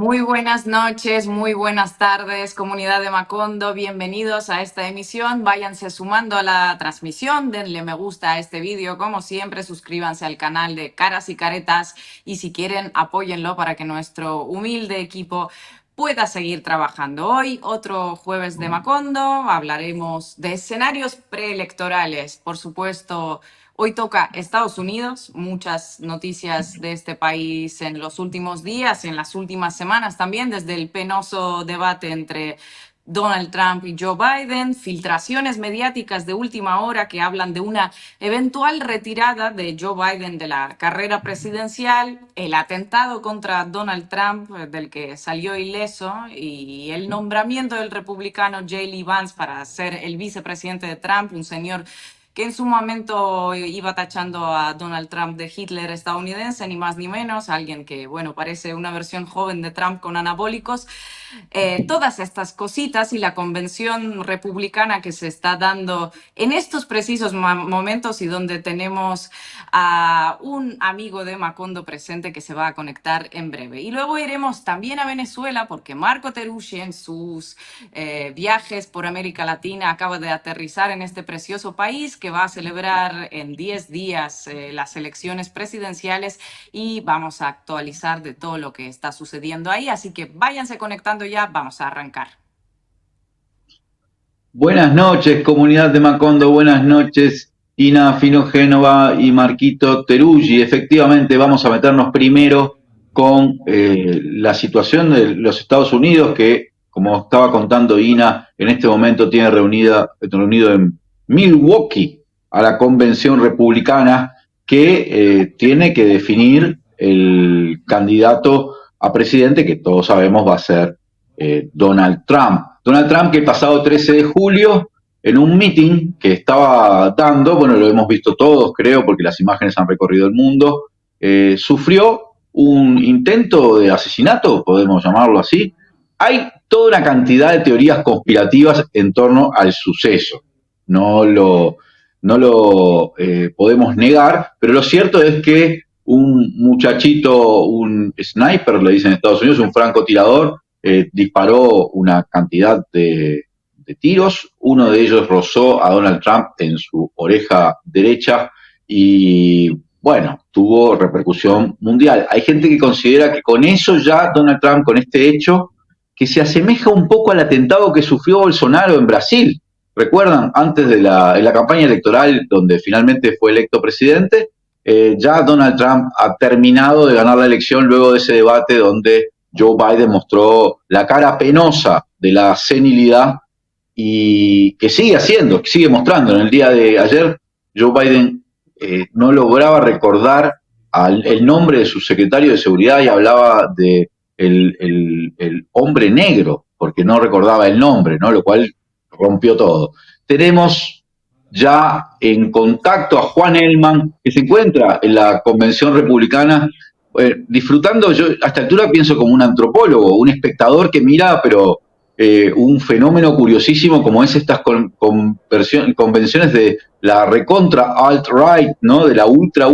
Muy buenas noches, muy buenas tardes, comunidad de Macondo. Bienvenidos a esta emisión. Váyanse sumando a la transmisión, denle me gusta a este vídeo. Como siempre, suscríbanse al canal de Caras y Caretas y si quieren, apóyenlo para que nuestro humilde equipo pueda seguir trabajando. Hoy, otro jueves de Macondo, hablaremos de escenarios preelectorales. Por supuesto, hoy toca Estados Unidos, muchas noticias de este país en los últimos días, en las últimas semanas también, desde el penoso debate entre Donald Trump y Joe Biden, filtraciones mediáticas de última hora que hablan de una eventual retirada de Joe Biden de la carrera presidencial, el atentado contra Donald Trump, del que salió ileso, y el nombramiento del republicano J. Lee Vance para ser el vicepresidente de Trump, un señor que en su momento iba tachando a Donald Trump de Hitler estadounidense, ni más ni menos, alguien que, bueno, parece una versión joven de Trump con anabólicos. Todas estas cositas y la convención republicana que se está dando en estos precisos momentos y donde tenemos a un amigo de Macondo presente que se va a conectar en breve. Y luego iremos también a Venezuela porque Marco Teruggi en sus viajes por América Latina acaba de aterrizar en este precioso país que va a celebrar en 10 días las elecciones presidenciales y vamos a actualizar de todo lo que está sucediendo ahí. Así que váyanse conectando ya, vamos a arrancar. Buenas noches, comunidad de Macondo, buenas noches, Ina Fino Génova y Marquito Teruggi. Efectivamente, vamos a meternos primero con la situación de los Estados Unidos, que, como estaba contando Ina, en este momento tiene reunido en Milwaukee a la convención republicana que tiene que definir el candidato a presidente, que todos sabemos va a ser Donald Trump. Donald Trump, que el pasado 13 de julio, en un meeting que estaba dando, bueno, lo hemos visto todos, creo, porque las imágenes han recorrido el mundo, sufrió un intento de asesinato, podemos llamarlo así. Hay toda una cantidad de teorías conspirativas en torno al suceso. No lo podemos negar, pero lo cierto es que un muchachito, un sniper, le dicen en Estados Unidos, un francotirador, disparó una cantidad de tiros. Uno de ellos rozó a Donald Trump en su oreja derecha y, bueno, tuvo repercusión mundial. Hay gente que considera que con eso ya Donald Trump, con este hecho, que se asemeja un poco al atentado que sufrió Bolsonaro en Brasil. ¿Recuerdan? Antes de la campaña electoral, donde finalmente fue electo presidente, ya Donald Trump ha terminado de ganar la elección luego de ese debate donde Joe Biden mostró la cara penosa de la senilidad y que sigue haciendo, que sigue mostrando. En el día de ayer, Joe Biden no lograba recordar el nombre de su secretario de seguridad y hablaba de el hombre negro, porque no recordaba el nombre, ¿no? Lo cual rompió todo. Tenemos ya en contacto a Juan Elman, que se encuentra en la convención republicana, disfrutando. Yo a esta altura pienso como un antropólogo, un espectador que mira, pero un fenómeno curiosísimo como es estas convenciones de la recontra alt-right, ¿no? De la ultra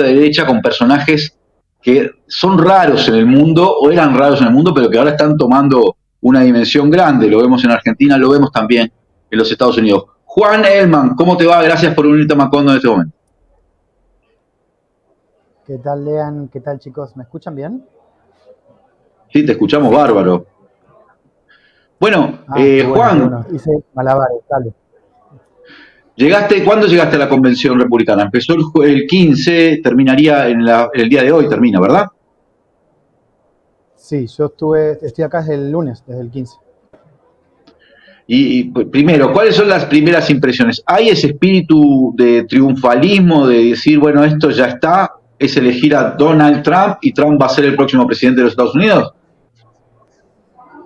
derecha, con personajes que son raros en el mundo, o eran raros en el mundo, pero que ahora están tomando una dimensión grande. Lo vemos en Argentina, lo vemos también en los Estados Unidos. Juan Elman, ¿cómo te va? Gracias por unirte a Macondo en este momento. ¿Qué tal, Lean? ¿Qué tal, chicos? ¿Me escuchan bien? Sí, te escuchamos bárbaro. Bueno, Qué bueno, qué Juan, bueno. Hice malabares, dale. ¿cuándo llegaste a la convención republicana? Empezó el 15, terminaría en el día de hoy, termina, ¿verdad? Sí, estoy acá desde el lunes, desde el 15. Primero, ¿cuáles son las primeras impresiones? ¿Hay ese espíritu de triunfalismo, de decir, bueno, esto ya está, es elegir a Donald Trump y Trump va a ser el próximo presidente de los Estados Unidos?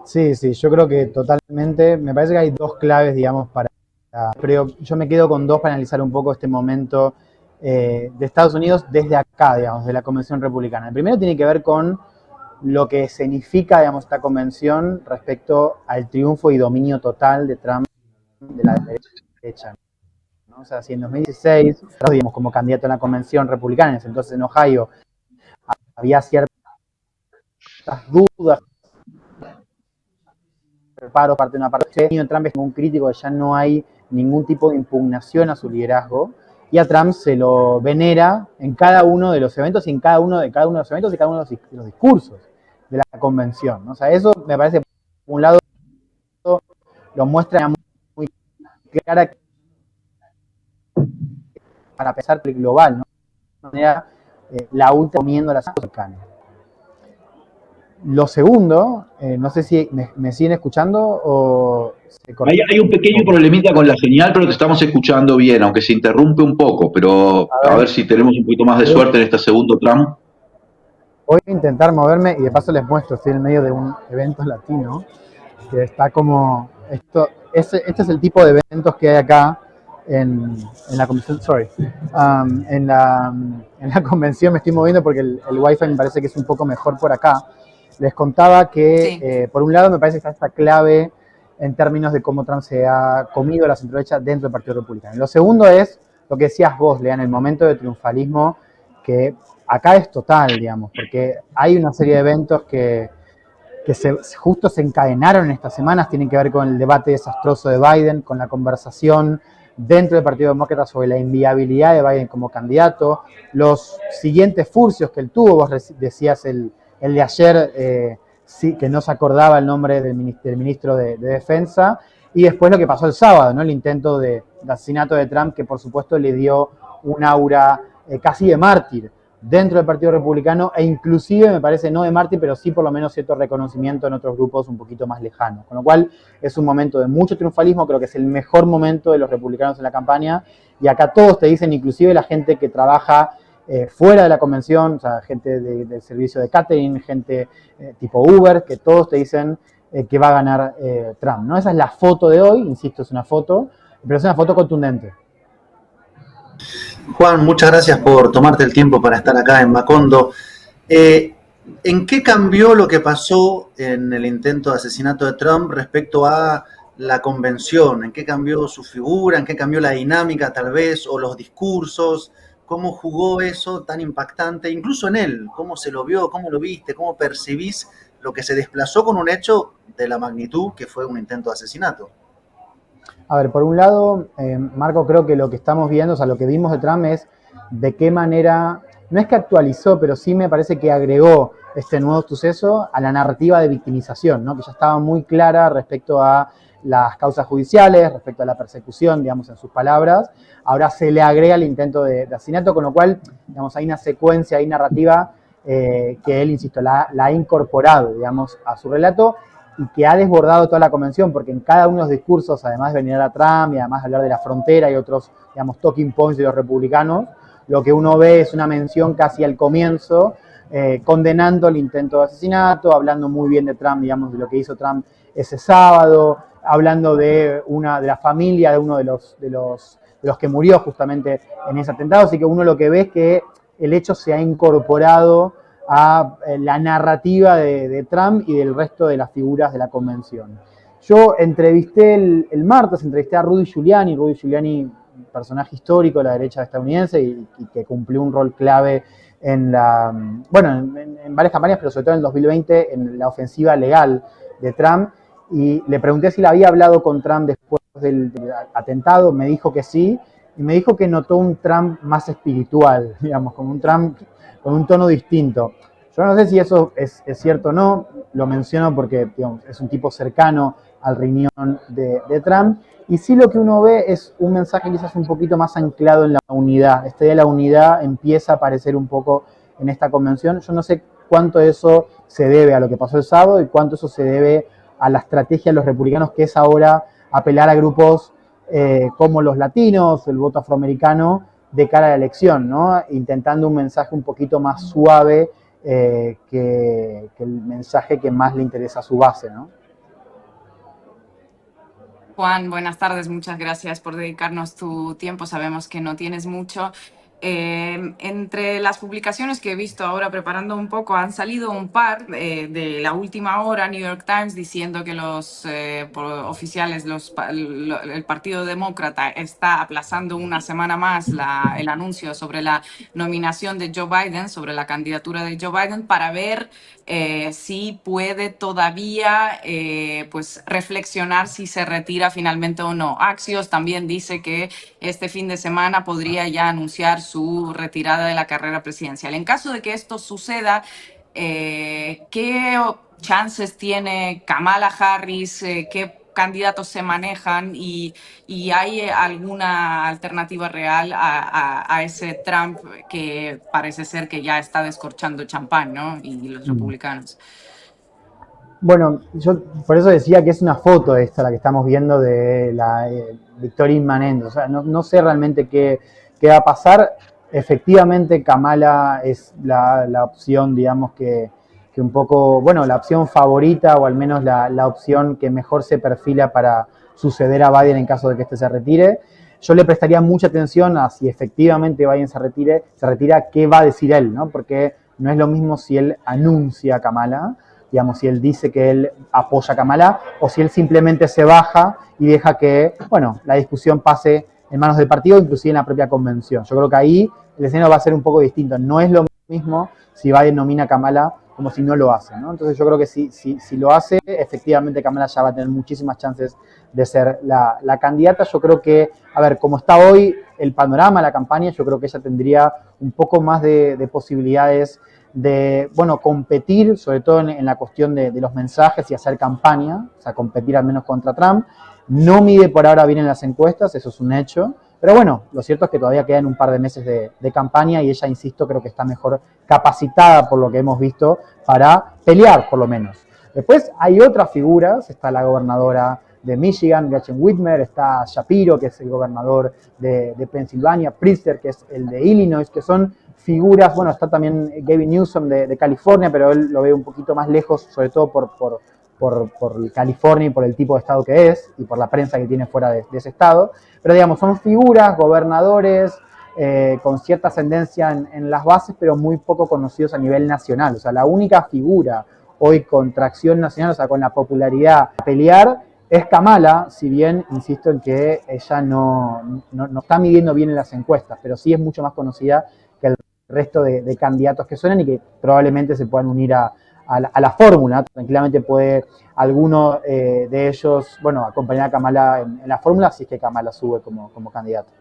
Sí, yo creo que totalmente. Me parece que hay dos claves, digamos, pero yo me quedo con dos para analizar un poco este momento de Estados Unidos desde acá, digamos, de la Convención Republicana. El primero tiene que ver con lo que significa, digamos, esta convención respecto al triunfo y dominio total de Trump de la derecha, ¿no? O sea, si en 2016, digamos, como candidato a la convención republicana, entonces en Ohio había ciertas dudas paros, parte de una parte. Trump es como un crítico que ya no hay ningún tipo de impugnación a su liderazgo, y a Trump se lo venera en cada uno de los eventos y en cada uno de los eventos y cada uno de los discursos de la convención, ¿no? O sea, eso me parece, por un lado, lo muestra muy clara para pensar global, ¿no? De manera, la última comiendo las cercanas. Lo segundo, no sé si me siguen escuchando o se corta. Hay un pequeño problemita con la señal, pero te estamos escuchando bien, aunque se interrumpe un poco, pero a ver si tenemos un poquito más de suerte en este segundo tramo. Voy a intentar moverme y de paso les muestro, estoy en medio de un evento latino, que está como, este es el tipo de eventos que hay acá en la convención, en la convención me estoy moviendo porque el wifi me parece que es un poco mejor por acá. Les contaba que, Sí. por un lado, me parece que está esta clave en términos de cómo Trump se ha comido la centroderecha dentro del Partido Republicano. Y lo segundo es lo que decías vos, Lean, el momento de triunfalismo, que acá es total, digamos, porque hay una serie de eventos que justo se encadenaron en estas semanas, tienen que ver con el debate desastroso de Biden, con la conversación dentro del Partido Demócrata sobre la inviabilidad de Biden como candidato, los siguientes furcios que él tuvo, vos decías el de ayer, sí, que no se acordaba el nombre del ministro de Defensa, y después lo que pasó el sábado, ¿no? El intento de asesinato de Trump, que por supuesto le dio un aura casi de mártir dentro del Partido Republicano, e inclusive me parece no de mártir, pero sí por lo menos cierto reconocimiento en otros grupos un poquito más lejanos. Con lo cual es un momento de mucho triunfalismo, creo que es el mejor momento de los republicanos en la campaña, y acá todos te dicen, inclusive la gente que trabaja fuera de la convención, o sea, gente del servicio de catering, gente tipo Uber, que todos te dicen que va a ganar Trump, ¿no? Esa es la foto de hoy, insisto, es una foto, pero es una foto contundente. Juan, muchas gracias por tomarte el tiempo para estar acá en Macondo. ¿En qué cambió lo que pasó en el intento de asesinato de Trump respecto a la convención? ¿En qué cambió su figura? ¿En qué cambió la dinámica tal vez? ¿O los discursos? ¿Cómo jugó eso tan impactante? Incluso en él, ¿cómo se lo vio? ¿Cómo lo viste? ¿Cómo percibís lo que se desplazó con un hecho de la magnitud que fue un intento de asesinato? A ver, por un lado, Marco, creo que lo que estamos viendo, o sea, lo que vimos de Trump es de qué manera, no es que actualizó, pero sí me parece que agregó este nuevo suceso a la narrativa de victimización, ¿no? Que ya estaba muy clara respecto a las causas judiciales, respecto a la persecución, digamos, en sus palabras. Ahora se le agrega el intento de asesinato, con lo cual, digamos, hay una secuencia ahí narrativa que él, insisto, la ha incorporado, digamos, a su relato, y que ha desbordado toda la convención, porque en cada uno de los discursos, además de venir a Trump y además de hablar de la frontera y otros, digamos, talking points de los republicanos, lo que uno ve es una mención casi al comienzo, condenando el intento de asesinato, hablando muy bien de Trump, digamos, de lo que hizo Trump ese sábado, hablando de la familia de uno de los que murió justamente en ese atentado, así que uno lo que ve es que el hecho se ha incorporado a la narrativa de Trump y del resto de las figuras de la convención. Yo entrevisté el martes, entrevisté a Rudy Giuliani, un personaje histórico de la derecha estadounidense y que cumplió un rol clave en varias campañas, pero sobre todo en el 2020 en la ofensiva legal de Trump, y le pregunté si le había hablado con Trump después del atentado, me dijo que sí, y me dijo que notó un Trump más espiritual, digamos, como un Trump con un tono distinto. Yo no sé si eso es cierto o no, lo menciono porque, digamos, es un tipo cercano al riñón de Trump, y sí lo que uno ve es un mensaje quizás un poquito más anclado en la unidad. Esta idea de la unidad empieza a aparecer un poco en esta convención. Yo no sé cuánto eso se debe a lo que pasó el sábado y cuánto eso se debe a la estrategia de los republicanos, que es ahora apelar a grupos como los latinos, el voto afroamericano, de cara a la elección, ¿no? Intentando un mensaje un poquito más suave que el mensaje que más le interesa a su base, ¿no? Juan, buenas tardes, muchas gracias por dedicarnos tu tiempo, sabemos que no tienes mucho. Entre las publicaciones que he visto ahora preparando un poco, han salido un par de la última hora, New York Times, diciendo que los oficiales, el Partido Demócrata está aplazando una semana más el anuncio sobre la nominación de Joe Biden, sobre la candidatura de Joe Biden, para ver si puede todavía pues reflexionar si se retira finalmente o no. Axios también dice que este fin de semana podría ya anunciar su retirada de la carrera presidencial. En caso de que esto suceda, ¿qué chances tiene Kamala Harris? ¿Qué candidatos se manejan? ¿Y hay alguna alternativa real a ese Trump que parece ser que ya está descorchando champán, ¿no? Y los republicanos. Bueno, yo por eso decía que es una foto esta la que estamos viendo de la victoria inmanente. O sea, no sé realmente qué va a pasar. Efectivamente, Kamala es la opción, digamos, que un poco, bueno, la opción favorita o al menos la opción que mejor se perfila para suceder a Biden en caso de que este se retire. Yo le prestaría mucha atención a si efectivamente Biden se retira, qué va a decir él, ¿no? Porque no es lo mismo si él anuncia a Kamala, digamos, si él dice que él apoya a Kamala o si él simplemente se baja y deja que, bueno, la discusión pase en manos del partido, inclusive en la propia convención. Yo creo que ahí el escenario va a ser un poco distinto. No es lo mismo si Biden nomina a Kamala como si no lo hace, ¿no? Entonces yo creo que si lo hace, efectivamente Kamala ya va a tener muchísimas chances de ser la candidata. Yo creo que, a ver, como está hoy el panorama, la campaña, yo creo que ella tendría un poco más de posibilidades de, bueno, competir, sobre todo en la cuestión de los mensajes y hacer campaña, o sea, competir al menos contra Trump. No mide por ahora bien en las encuestas, eso es un hecho, pero bueno, lo cierto es que todavía quedan un par de meses de campaña y ella, insisto, creo que está mejor capacitada por lo que hemos visto para pelear, por lo menos. Después hay otras figuras, está la gobernadora de Michigan, Gretchen Whitmer, está Shapiro, que es el gobernador de Pensilvania, Pritzker, que es el de Illinois, que son figuras, bueno, está también Gavin Newsom de California, pero él lo ve un poquito más lejos, sobre todo por California y por el tipo de estado que es, y por la prensa que tiene fuera de ese estado. Pero digamos, son figuras, gobernadores, con cierta ascendencia en las bases, pero muy poco conocidos a nivel nacional. O sea, la única figura hoy con tracción nacional, o sea, con la popularidad a pelear, es Kamala, si bien insisto en que ella no está midiendo bien en las encuestas, pero sí es mucho más conocida que el resto de candidatos que suenan y que probablemente se puedan unir a la fórmula. Tranquilamente puede alguno de ellos, bueno, acompañar a Kamala en la fórmula si es que Kamala sube como candidato.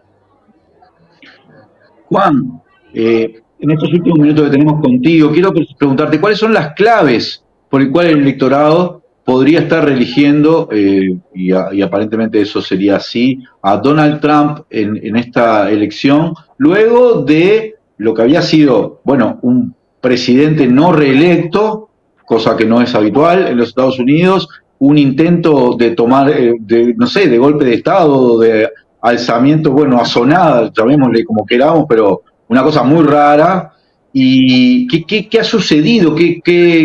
Juan, en estos últimos minutos que tenemos contigo, quiero preguntarte cuáles son las claves por el cual el electorado podría estar reeligiendo, y aparentemente eso sería así, a Donald Trump en esta elección, luego de lo que había sido, bueno, un presidente no reelecto, cosa que no es habitual en los Estados Unidos, un intento de tomar, no sé, de golpe de Estado, de alzamiento, bueno, asonada, llamémosle como queramos, pero una cosa muy rara. ¿Y qué ha sucedido?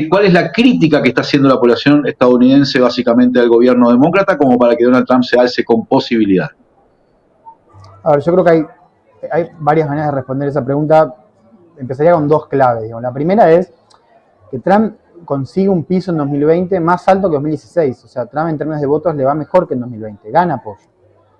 ¿Cuál es la crítica que está haciendo la población estadounidense básicamente al gobierno demócrata como para que Donald Trump se alce con posibilidad? A ver, yo creo que hay varias maneras de responder esa pregunta. Empezaría con dos claves. Digamos. La primera es que Trump consigue un piso en 2020 más alto que 2016. O sea, Trump en términos de votos le va mejor que en 2020. Gana apoyo,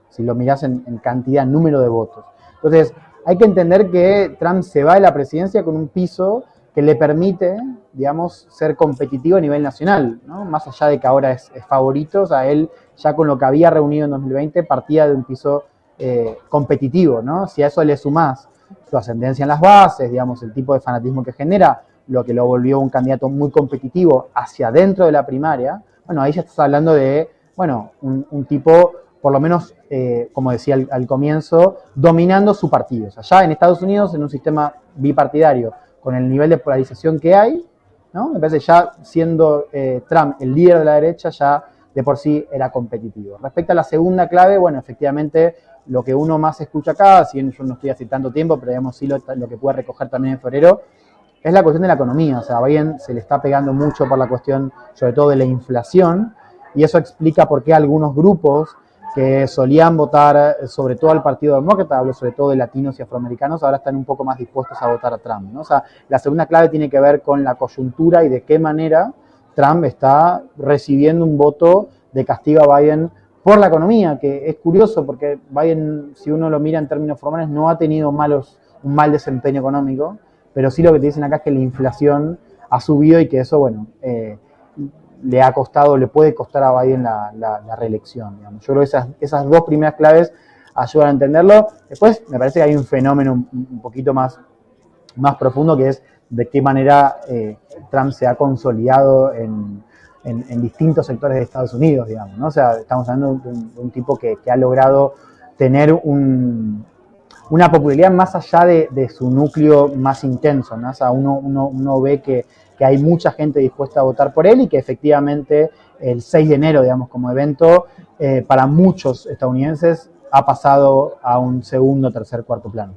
si lo mirás en cantidad, número de votos. Entonces, hay que entender que Trump se va de la presidencia con un piso que le permite, digamos, ser competitivo a nivel nacional, ¿no? Más allá de que ahora es favorito, o sea, él ya con lo que había reunido en 2020 partía de un piso competitivo, ¿no? Si a eso le sumás su ascendencia en las bases, digamos, el tipo de fanatismo que genera, lo que lo volvió un candidato muy competitivo hacia dentro de la primaria, bueno, ahí ya estás hablando de, bueno, un tipo, por lo menos, como decía al comienzo, dominando su partido. O sea, ya en Estados Unidos, en un sistema bipartidario, con el nivel de polarización que hay, ¿no? Me parece ya siendo Trump el líder de la derecha, ya de por sí era competitivo. Respecto a la segunda clave, bueno, efectivamente, lo que uno más escucha acá, si bien yo no estoy hace tanto tiempo, pero digamos sí lo que pude recoger también en febrero, es la cuestión de la economía. O sea, a Biden se le está pegando mucho por la cuestión, sobre todo de la inflación, y eso explica por qué algunos grupos que solían votar sobre todo al Partido Demócrata, hablo sobre todo de latinos y afroamericanos, ahora están un poco más dispuestos a votar a Trump, ¿no? O sea, la segunda clave tiene que ver con la coyuntura y de qué manera Trump está recibiendo un voto de castigo a Biden por la economía, que es curioso porque Biden, si uno lo mira en términos formales, no ha tenido un mal desempeño económico, pero sí lo que te dicen acá es que la inflación ha subido y que eso, bueno, le ha costado, le puede costar a Biden la reelección. Digamos. Yo creo que esas dos primeras claves ayudan a entenderlo. Después me parece que hay un fenómeno un poquito más profundo, que es de qué manera Trump se ha consolidado en distintos sectores de Estados Unidos, digamos, ¿no? O sea, estamos hablando de un tipo que ha logrado tener una popularidad más allá de su núcleo más intenso, ¿no? O sea, uno ve que hay mucha gente dispuesta a votar por él y que efectivamente el 6 de enero, digamos, como evento, para muchos estadounidenses ha pasado a un segundo, tercer, cuarto plano.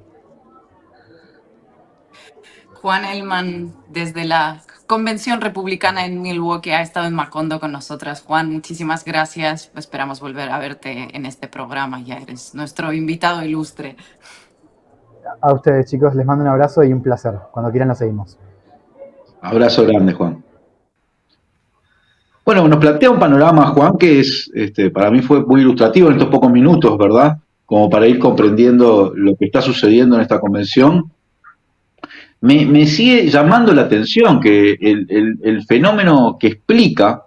Juan Elman, desde la Convención Republicana en Milwaukee, ha estado en Macondo con nosotras. Juan, muchísimas gracias. Esperamos volver a verte en este programa. Ya eres nuestro invitado ilustre. A ustedes, chicos, les mando un abrazo y un placer. Cuando quieran nos seguimos. Abrazo grande, Juan. Bueno, nos plantea un panorama, Juan, que es, para mí fue muy ilustrativo en estos pocos minutos, ¿verdad? Como para ir comprendiendo lo que está sucediendo en esta convención. Me sigue llamando la atención que el fenómeno que explica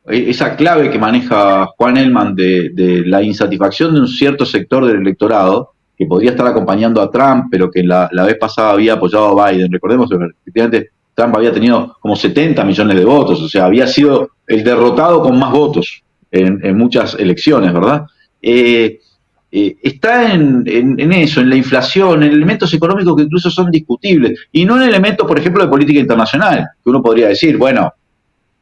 esa clave que maneja Juan Elman de la insatisfacción de un cierto sector del electorado, que podría estar acompañando a Trump, pero que la vez pasada había apoyado a Biden. Recordemos que efectivamente Trump había tenido como 70 millones de votos, o sea, había sido el derrotado con más votos en muchas elecciones, ¿verdad? Está en eso, en la inflación, en elementos económicos que incluso son discutibles, y no en elementos, por ejemplo, de política internacional, que uno podría decir, bueno,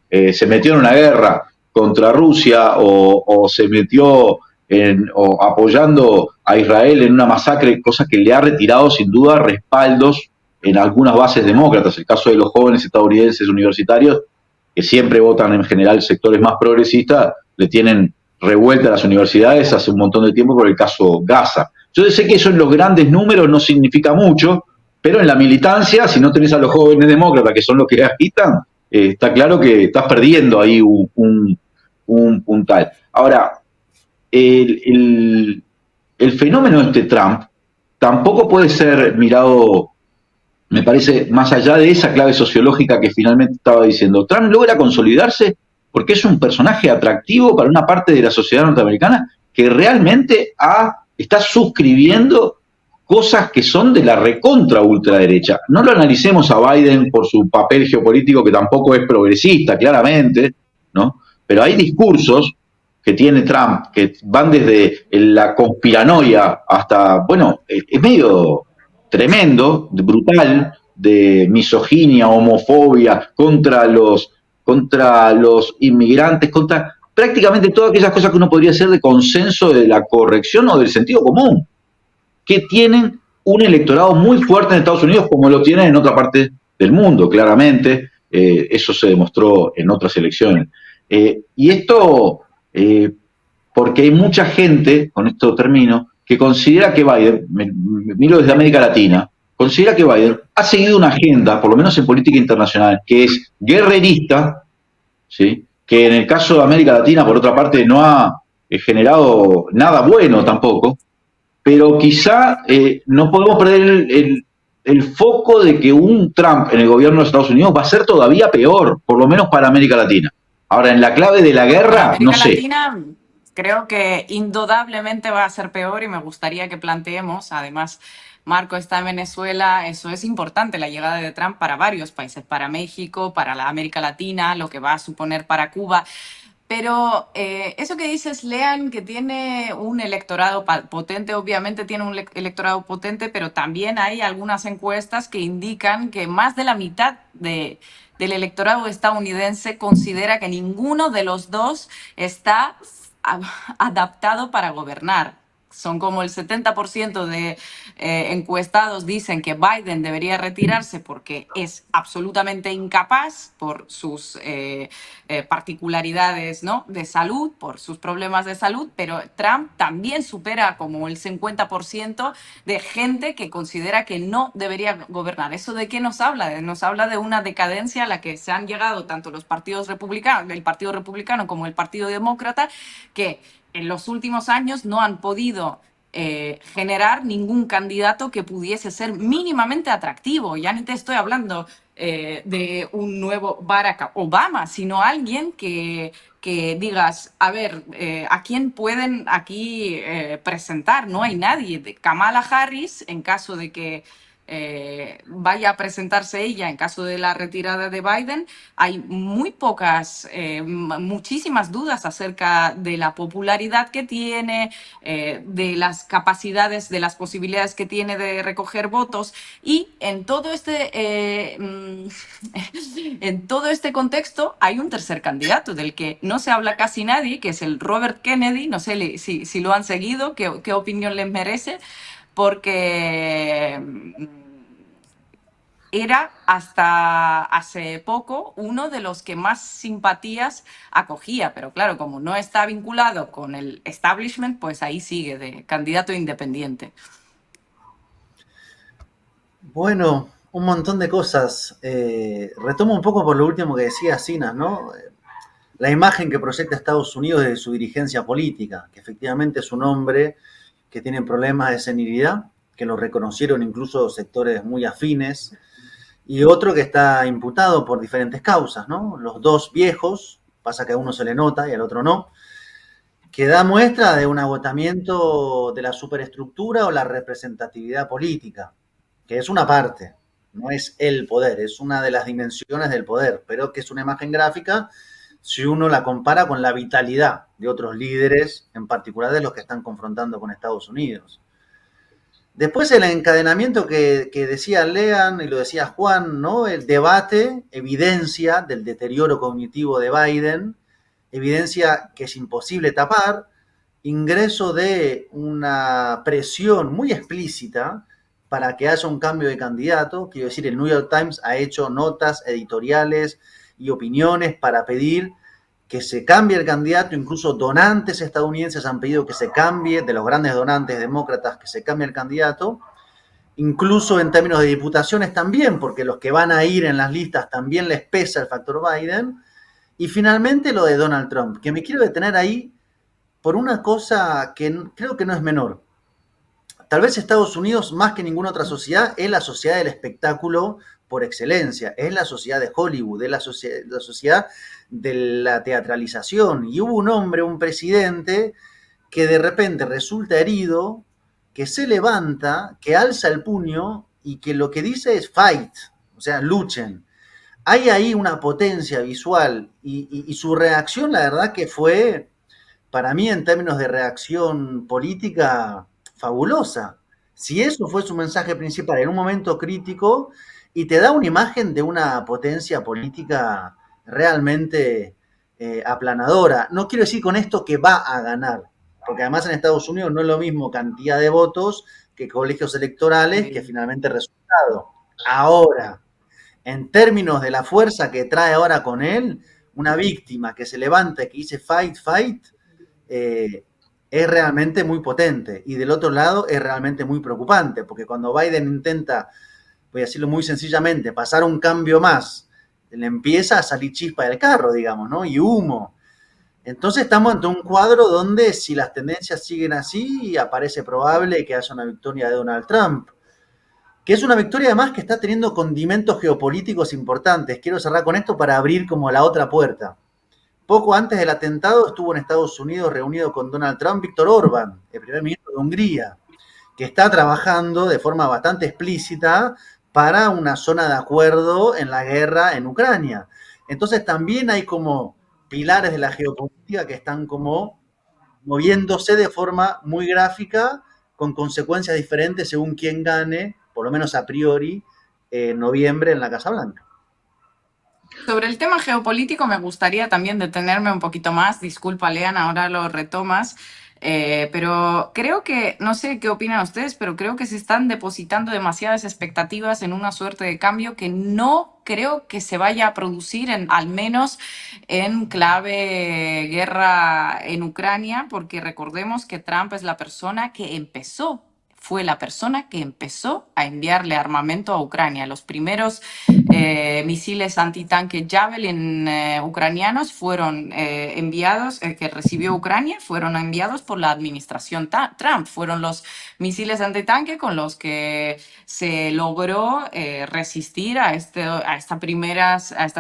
se metió en una guerra contra Rusia o se metió o apoyando a Israel en una masacre, cosa que le ha retirado sin duda respaldos en algunas bases demócratas. El caso de los jóvenes estadounidenses universitarios, que siempre votan en general sectores más progresistas, le tienen revuelta a las universidades hace un montón de tiempo por el caso Gaza. Yo sé que eso en los grandes números no significa mucho, pero en la militancia, si no tenés a los jóvenes demócratas, que son los que agitan, está claro que estás perdiendo ahí un puntal. Ahora, el fenómeno de Trump tampoco puede ser mirado, me parece, más allá de esa clave sociológica que finalmente estaba diciendo. Trump logra consolidarse porque es un personaje atractivo para una parte de la sociedad norteamericana que realmente está suscribiendo cosas que son de la recontra ultraderecha. No lo analicemos a Biden por su papel geopolítico, que tampoco es progresista, claramente, ¿no? Pero hay discursos que tiene Trump que van desde la conspiranoia hasta, bueno, es medio tremendo, brutal, de misoginia, homofobia, contra los inmigrantes, contra prácticamente todas aquellas cosas que uno podría hacer de consenso de la corrección o del sentido común, que tienen un electorado muy fuerte en Estados Unidos, como lo tienen en otra parte del mundo, claramente. Eso se demostró en otras elecciones. Y esto, porque hay mucha gente, con esto termino, que considera que Biden, me miro desde América Latina, considera que Biden ha seguido una agenda, por lo menos en política internacional, que es guerrerista, ¿sí? Que en el caso de América Latina, por otra parte, no ha generado nada bueno tampoco, pero quizá no podemos perder el foco de que un Trump en el gobierno de Estados Unidos va a ser todavía peor, por lo menos para América Latina. Ahora, en la clave de la guerra, no sé. Latina, creo que indudablemente va a ser peor y me gustaría que planteemos, además, Marco está en Venezuela, eso es importante, la llegada de Trump para varios países, para México, para la América Latina, lo que va a suponer para Cuba. Pero eso que dices, Lean, que tiene un electorado potente, obviamente tiene un electorado potente, pero también hay algunas encuestas que indican que más de la mitad del electorado estadounidense considera que ninguno de los dos está adaptado para gobernar. son como el 70% de encuestados dicen que Biden debería retirarse porque es absolutamente incapaz por sus particularidades, ¿no?, de salud, por sus problemas de salud, pero Trump también supera como el 50% de gente que considera que no debería gobernar. ¿Eso de qué nos habla? Nos habla de una decadencia a la que se han llegado tanto los partidos republicanos, el Partido Republicano como el Partido Demócrata, que en los últimos años no han podido generar ningún candidato que pudiese ser mínimamente atractivo. Ya ni te estoy hablando de un nuevo Barack Obama, sino alguien que digas, a ver, ¿a quién pueden aquí presentar? No hay nadie. Kamala Harris, en caso de que vaya a presentarse ella, en caso de la retirada de Biden, hay muy pocas, muchísimas dudas acerca de la popularidad que tiene, de las capacidades, de las posibilidades que tiene de recoger votos. Y en todo en todo este contexto hay un tercer candidato del que no se habla casi nadie, que es el Robert Kennedy. No sé si lo han seguido, qué opinión les merece, porque era hasta hace poco uno de los que más simpatías acogía, pero claro, como no está vinculado con el establishment, pues ahí sigue de candidato independiente. Bueno, un montón de cosas. Retomo un poco por lo último que decía Sinas, ¿no? La imagen que proyecta Estados Unidos de su dirigencia política, que efectivamente es un hombre que tiene problemas de senilidad, que lo reconocieron incluso sectores muy afines, y otro que está imputado por diferentes causas, ¿no? Los dos viejos, pasa que a uno se le nota y al otro no, que da muestra de un agotamiento de la superestructura o la representatividad política, que es una parte, no es el poder, es una de las dimensiones del poder, pero que es una imagen gráfica si uno la compara con la vitalidad de otros líderes, en particular de los que están confrontando con Estados Unidos. Después el encadenamiento que decía Lean y lo decía Juan, ¿no? El debate, evidencia del deterioro cognitivo de Biden, evidencia que es imposible tapar, ingreso de una presión muy explícita para que haya un cambio de candidato. Quiero decir, el New York Times ha hecho notas editoriales y opiniones para pedir que se cambie el candidato, incluso donantes estadounidenses han pedido que se cambie, de los grandes donantes demócratas, que se cambie el candidato, incluso en términos de diputaciones también, porque los que van a ir en las listas también les pesa el factor Biden. Y finalmente lo de Donald Trump, que me quiero detener ahí por una cosa que creo que no es menor. Tal vez Estados Unidos, más que ninguna otra sociedad, es la sociedad del espectáculo por excelencia, es la sociedad de Hollywood, es la sociedad de la teatralización. Y hubo un hombre, un presidente, que de repente resulta herido, que se levanta, que alza el puño y que lo que dice es fight, o sea, luchen. Hay ahí una potencia visual y su reacción, la verdad que fue, para mí en términos de reacción política, fabulosa. Si eso fue su mensaje principal en un momento crítico y te da una imagen de una potencia política realmente aplanadora. No quiero decir con esto que va a ganar, porque además en Estados Unidos no es lo mismo cantidad de votos que colegios electorales que finalmente resultado. Ahora, en términos de la fuerza que trae ahora con él, una víctima que se levanta y que dice fight, fight, es realmente muy potente. Y del otro lado es realmente muy preocupante, porque cuando Biden intenta, voy a decirlo muy sencillamente, pasar un cambio más, le empieza a salir chispa del carro, digamos, ¿no? Y humo. Entonces estamos ante un cuadro donde si las tendencias siguen así, aparece probable que haya una victoria de Donald Trump, que es una victoria además que está teniendo condimentos geopolíticos importantes. Quiero cerrar con esto para abrir como la otra puerta. Poco antes del atentado estuvo en Estados Unidos reunido con Donald Trump Viktor Orbán, el primer ministro de Hungría, que está trabajando de forma bastante explícita para una zona de acuerdo en la guerra en Ucrania. Entonces también hay como pilares de la geopolítica que están como moviéndose de forma muy gráfica, con consecuencias diferentes según quién gane, por lo menos a priori, en noviembre en la Casa Blanca. Sobre el tema geopolítico me gustaría también detenerme un poquito más. Disculpa, Lean, ahora lo retomas. Pero creo que, no sé qué opinan ustedes, pero creo que se están depositando demasiadas expectativas en una suerte de cambio que no creo que se vaya a producir, al menos en clave guerra en Ucrania, porque recordemos que Trump es la persona que fue la persona que empezó a enviarle armamento a Ucrania. Los primeros misiles antitanque Javelin ucranianos fueron enviados, que recibió Ucrania, fueron enviados por la administración Trump. Fueron los misiles antitanque con los que se logró resistir a estas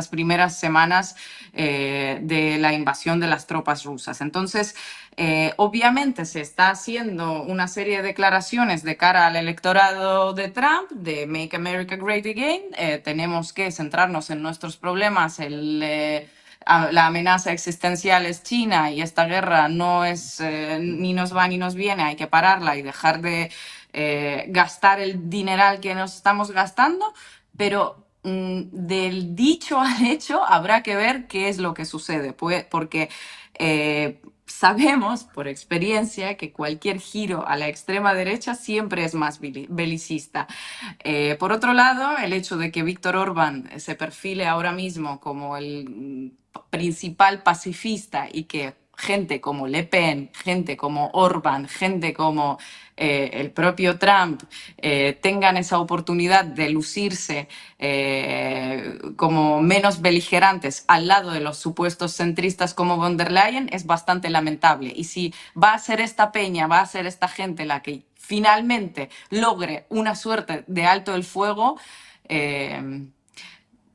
primeras semanas de la invasión de las tropas rusas. Entonces, obviamente se está haciendo una serie de declaraciones de cara al electorado de Trump, de Make America Great Again. Tenemos que centrarnos en nuestros problemas. La amenaza existencial es China y esta guerra no es ni nos va ni nos viene, hay que pararla y dejar de gastar el dineral que nos estamos gastando, pero del dicho al hecho habrá que ver qué es lo que sucede, porque sabemos por experiencia que cualquier giro a la extrema derecha siempre es más belicista. Por otro lado, el hecho de que Víctor Orbán se perfile ahora mismo como el principal pacifista y que gente como Le Pen, gente como Orbán, gente como el propio Trump tengan esa oportunidad de lucirse como menos beligerantes al lado de los supuestos centristas como von der Leyen es bastante lamentable. Y si va a ser esta peña, va a ser esta gente la que finalmente logre una suerte de alto el fuego,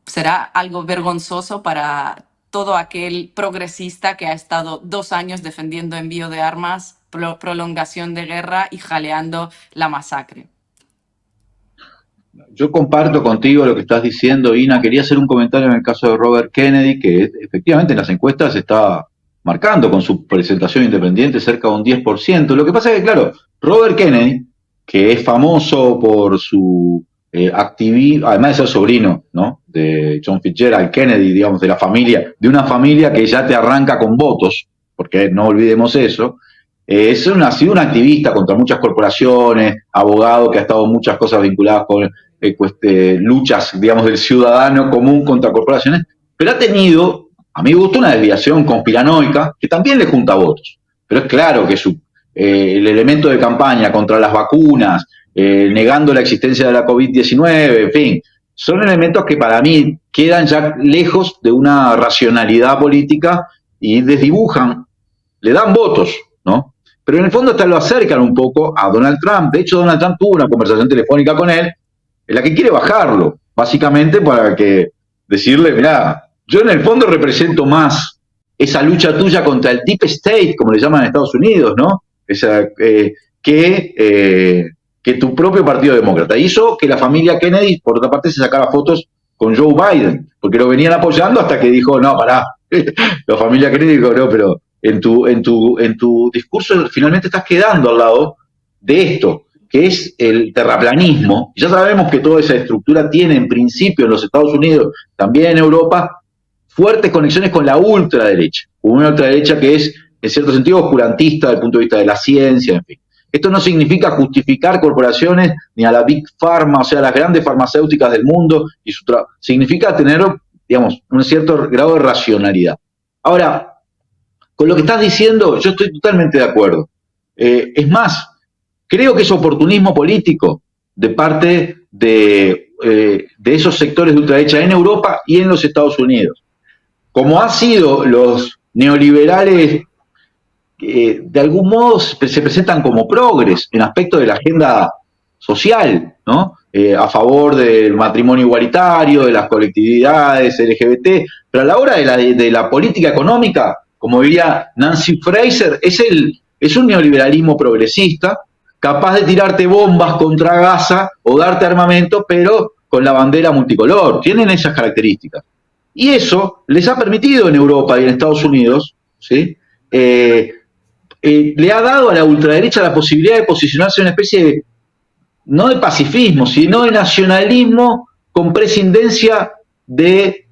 será algo vergonzoso para todo aquel progresista que ha estado 2 años defendiendo envío de armas, prolongación de guerra y jaleando la masacre. Yo comparto contigo lo que estás diciendo, Ina. Quería hacer un comentario en el caso de Robert Kennedy, que efectivamente en las encuestas está marcando con su presentación independiente cerca de un 10%. Lo que pasa es que, claro, Robert Kennedy, que es famoso por su activismo, además de ser sobrino, ¿no?, de John Fitzgerald Kennedy, digamos, de una familia que ya te arranca con votos, porque no olvidemos eso. Ha sido un activista contra muchas corporaciones, abogado que ha estado en muchas cosas vinculadas con luchas, digamos, del ciudadano común contra corporaciones, pero ha tenido, a mi gusto, una desviación conspiranoica que también le junta votos. Pero es claro que el elemento de campaña contra las vacunas, negando la existencia de la COVID-19, en fin, son elementos que para mí quedan ya lejos de una racionalidad política y desdibujan, le dan votos, ¿no? Pero en el fondo hasta lo acercan un poco a Donald Trump. De hecho, Donald Trump tuvo una conversación telefónica con él en la que quiere bajarlo, básicamente para decirle, mirá, yo en el fondo represento más esa lucha tuya contra el Deep State, como le llaman en Estados Unidos, ¿no? Que tu propio Partido Demócrata. Hizo que la familia Kennedy, por otra parte, se sacara fotos con Joe Biden, porque lo venían apoyando hasta que dijo, no, pará. La familia Kennedy dijo, no, pero en tu discurso finalmente estás quedando al lado de esto, que es el terraplanismo. Ya sabemos que toda esa estructura tiene en principio en los Estados Unidos, también en Europa, fuertes conexiones con la ultraderecha, una ultraderecha que es, en cierto sentido, oscurantista desde el punto de vista de la ciencia, en fin. Esto no significa justificar corporaciones ni a la Big Pharma, o sea, las grandes farmacéuticas del mundo, significa tener, digamos, un cierto grado de racionalidad. Ahora, con lo que estás diciendo, yo estoy totalmente de acuerdo. Es más, creo que es oportunismo político de parte de esos sectores de ultraderecha en Europa y en los Estados Unidos. Como han sido los neoliberales, de algún modo se presentan como progres en aspecto de la agenda social, ¿no? A favor del matrimonio igualitario, de las colectividades LGBT, pero a la hora de la política económica, como diría Nancy Fraser, es un neoliberalismo progresista, capaz de tirarte bombas contra Gaza o darte armamento, pero con la bandera multicolor. Tienen esas características. Y eso les ha permitido en Europa y en Estados Unidos, ¿sí?, le ha dado a la ultraderecha la posibilidad de posicionarse en una especie de, no de pacifismo, sino de nacionalismo con prescindencia de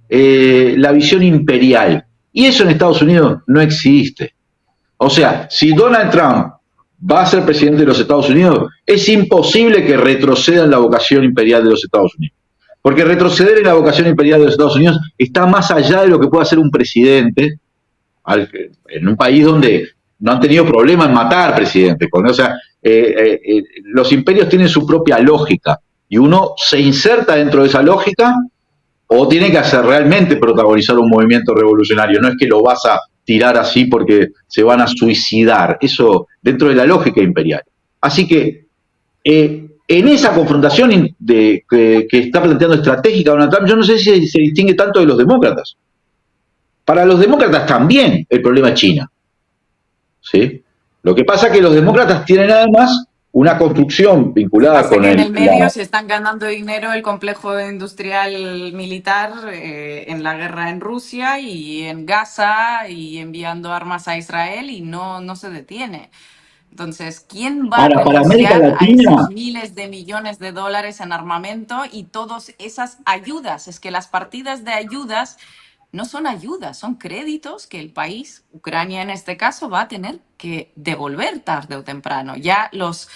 la visión imperial. Y eso en Estados Unidos no existe. O sea, si Donald Trump va a ser presidente de los Estados Unidos, es imposible que retroceda en la vocación imperial de los Estados Unidos. Porque retroceder en la vocación imperial de los Estados Unidos está más allá de lo que pueda hacer un presidente en un país donde no han tenido problema en matar presidentes. O sea, los imperios tienen su propia lógica y uno se inserta dentro de esa lógica o tiene que hacer realmente protagonizar un movimiento revolucionario. No es que lo vas a tirar así porque se van a suicidar. Eso dentro de la lógica imperial. Así que en esa confrontación que está planteando estratégica Donald Trump, yo no sé si se distingue tanto de los demócratas. Para los demócratas también el problema es China. ¿Sí? Lo que pasa es que los demócratas tienen además una construcción vinculada Pasa con que en el medio se están ganando dinero el complejo industrial militar en la guerra en Rusia y en Gaza y enviando armas a Israel y no se detiene. Entonces, ¿quién va a Ahora, para América renunciar a Latina, esos miles de millones de dólares en armamento y todas esas ayudas? Es que las partidas de ayudas no son ayudas, son créditos que el país, Ucrania en este caso, va a tener que devolver tarde o temprano. Ya los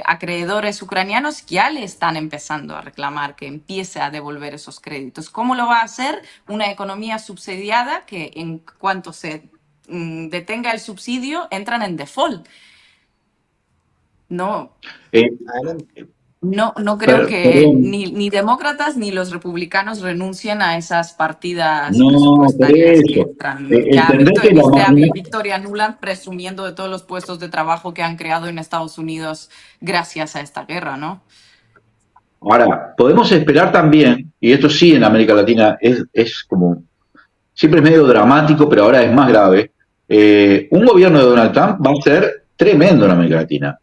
acreedores ucranianos ya le están empezando a reclamar que empiece a devolver esos créditos. ¿Cómo lo va a hacer? Una economía subsidiada que en cuanto se detenga el subsidio, entran en default. No, eh, no creo que perdón, ni demócratas ni los republicanos renuncien a esas partidas no, por presupuestarias que eso. entran. Ya Entender que viste a Victoria Nuland presumiendo de todos los puestos de trabajo que han creado en Estados Unidos gracias a esta guerra, ¿no? ahora, podemos esperar también, y esto sí en América Latina es como, siempre es medio dramático, pero ahora es más grave, un gobierno de Donald Trump va a ser tremendo en América Latina.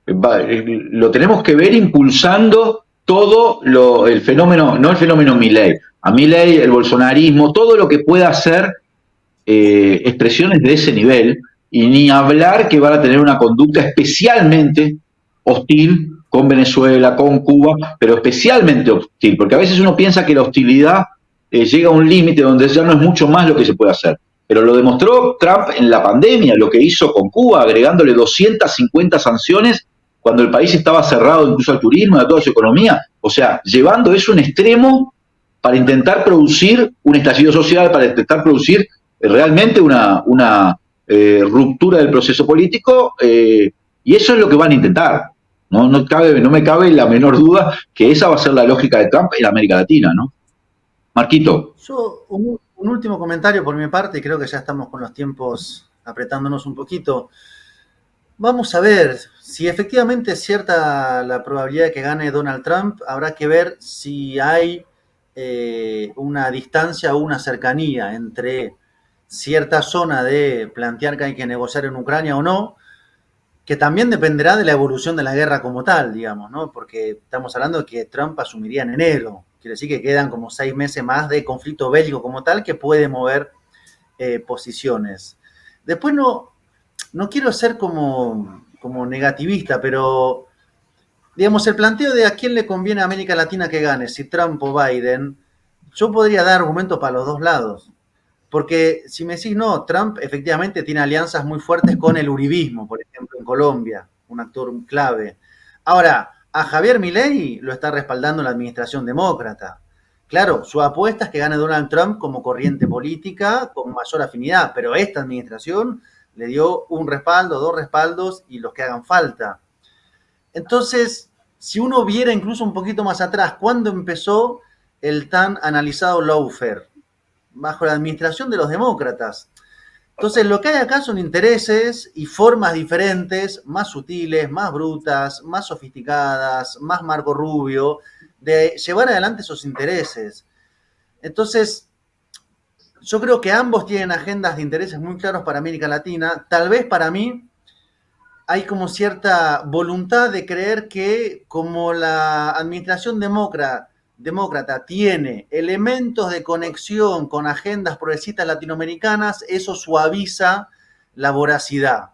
Lo tenemos que ver impulsando todo el fenómeno, no el fenómeno Milei, a Milei, el bolsonarismo, todo lo que pueda hacer expresiones de ese nivel, y ni hablar que van a tener una conducta especialmente hostil con Venezuela, con Cuba, pero especialmente hostil, porque a veces uno piensa que la hostilidad llega a un límite donde ya no es mucho más lo que se puede hacer. Pero lo demostró Trump en la pandemia, lo que hizo con Cuba, agregándole 250 sanciones cuando el país estaba cerrado incluso al turismo y a toda su economía. O sea, llevando eso a un extremo para intentar producir un estallido social, para intentar producir realmente una ruptura del proceso político, y eso es lo que van a intentar. No me cabe la menor duda que esa va a ser la lógica de Trump en América Latina, ¿no? Marquito. Yo, un último comentario por mi parte, y creo que ya estamos con los tiempos apretándonos un poquito. Vamos a ver, si efectivamente es cierta la probabilidad de que gane Donald Trump, habrá que ver si hay una distancia o una cercanía entre cierta zona de plantear que hay que negociar en Ucrania o no, que también dependerá de la evolución de la guerra como tal, digamos, ¿no? Porque estamos hablando de que Trump asumiría en enero. Quiere decir que quedan como 6 meses más de conflicto bélico como tal que puede mover posiciones. Después no quiero ser como negativista, pero digamos, el planteo de a quién le conviene a América Latina que gane, si Trump o Biden, yo podría dar argumentos para los dos lados. Porque si me decís, no, Trump efectivamente tiene alianzas muy fuertes con el uribismo, por ejemplo, en Colombia, un actor clave. Ahora, a Javier Milei lo está respaldando la administración demócrata. Claro, su apuesta es que gane Donald Trump como corriente política con mayor afinidad, pero esta administración le dio un respaldo, dos respaldos y los que hagan falta. Entonces, si uno viera incluso un poquito más atrás, ¿cuándo empezó el tan analizado lawfare? Bajo la administración de los demócratas. Entonces, lo que hay acá son intereses y formas diferentes, más sutiles, más brutas, más sofisticadas, más Marco Rubio, de llevar adelante esos intereses. Entonces, yo creo que ambos tienen agendas de intereses muy claros para América Latina. Tal vez para mí hay como cierta voluntad de creer que como la administración demócrata tiene elementos de conexión con agendas progresistas latinoamericanas, eso suaviza la voracidad.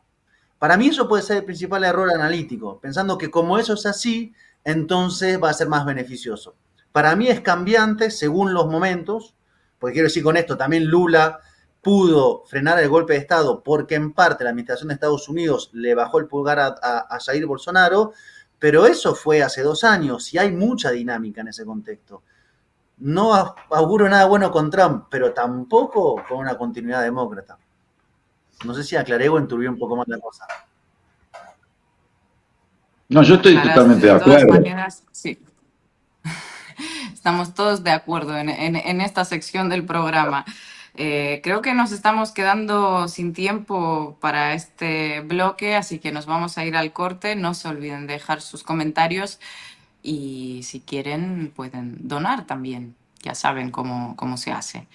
Para mí eso puede ser el principal error analítico, pensando que como eso es así, entonces va a ser más beneficioso. Para mí es cambiante según los momentos, porque quiero decir con esto, también Lula pudo frenar el golpe de Estado porque en parte la administración de Estados Unidos le bajó el pulgar a Jair Bolsonaro, pero eso fue hace 2 años y hay mucha dinámica en ese contexto. No auguro nada bueno con Trump, pero tampoco con una continuidad demócrata. No sé si aclaré o enturbié un poco más la cosa. No, yo estoy totalmente de De todas acuerdo. maneras, sí. Estamos todos de acuerdo en esta sección del programa. Creo que nos estamos quedando sin tiempo para este bloque, así que nos vamos a ir al corte. No se olviden de dejar sus comentarios y si quieren pueden donar también. Ya saben cómo se hace.